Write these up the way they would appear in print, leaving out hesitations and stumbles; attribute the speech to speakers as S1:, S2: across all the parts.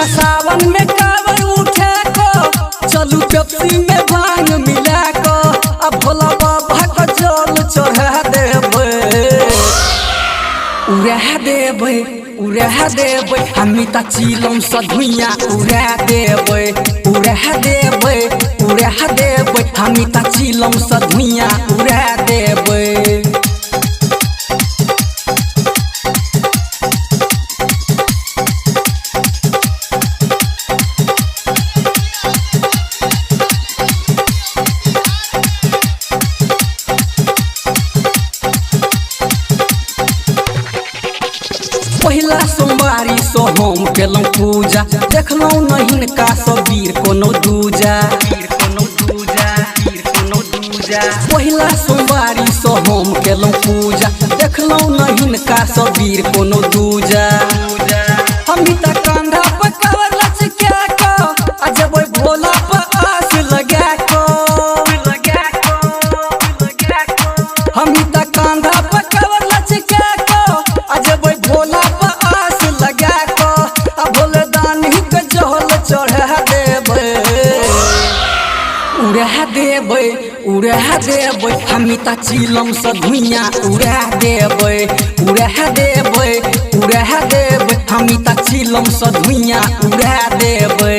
S1: सावन में कावर उठे को चलू पेप्सी में भांग मिला को अब भोला बाबा को जल चढ़ा देबे उड़ा देबे हमी ता चिलम स धुइया उड़ा देबे हमी ता चिलम स धुइया उड़ा देबे। पहिला सोमवारी सो हम केलौं पूजा देखलौं नहीं का सबीर कोनो दूजा। पहिला सोमवारी सो हम केलौं पूजा देखलौं नहीं का सबीर कोनो दूजा। हम ता कांधा पर कावर लचका को अजब भोला पर आस लगा को हम ता कांधा पर कावर लचका को अजब भोला उड़ा देबे हमी ता चिलम स धुइया उड़ा देबे हमी ता चिलम स धुइया उड़ा देबे।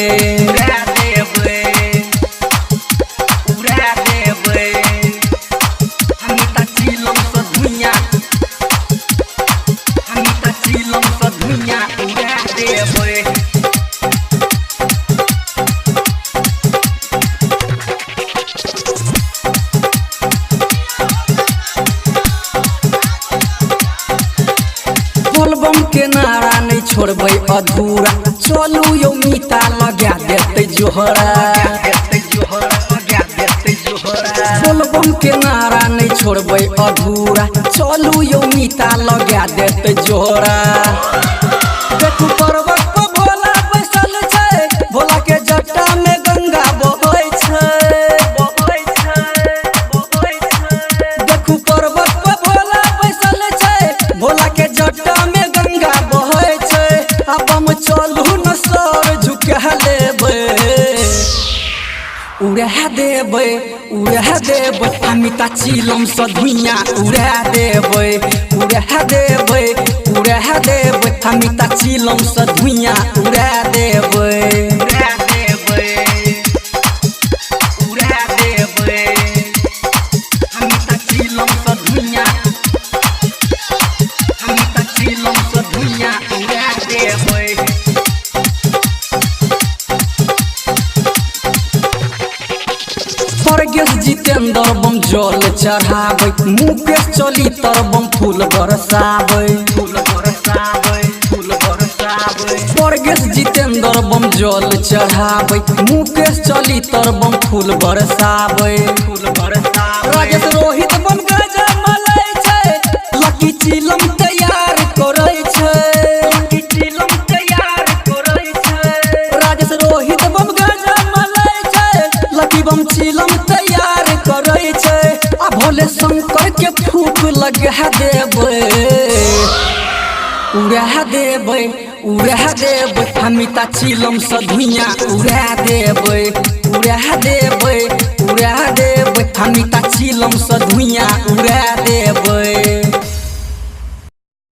S1: हमी ता चिलम स धुइया उड़ा देबे। बोलबम के नारा नहीं छोड़बै अधूरा चलू यो मीता लगा देते जोहरा। बोलबम के नारा नहीं छोड़बै अधूरा चलू यो मीता लगा देते जोहरा। देखू पर्वत पर भोला बैसल छै भोला के जटा में गंगा बहै छै। देखू पर्वत पर भोला बैसल छै भोला के जटा में गंगा बहै छै। अब हम चलू न सर झुका लेबे उड़ा देबे हमी ता चिलम स धुइया उड़ा देबे हमी ता चिलम स धुइया उड़ा देबे। हमी ता चिलम स धुइया उड़ा देबे। परगेश जितेंद्र बम जल चढ़ावे मुकेश चली तर बम फूल बरसावे। परगेश जितेंद्र बम जल चढ़ावे मुकेश चली तर बम फूल बरसावे। राजेश रोहित बम गजा मलै छै लकी चिलम तैयार करै छै। राजेश रोहित बम गजा मलै छै लकी बम चिलम तैयार करै छै। आ भोले शंकर के फूक लगा देबे उड़ा देबे हमी ता चिलम स धुइया उड़ा देबे हमी ता चिलम स धुइया उड़ा देबे।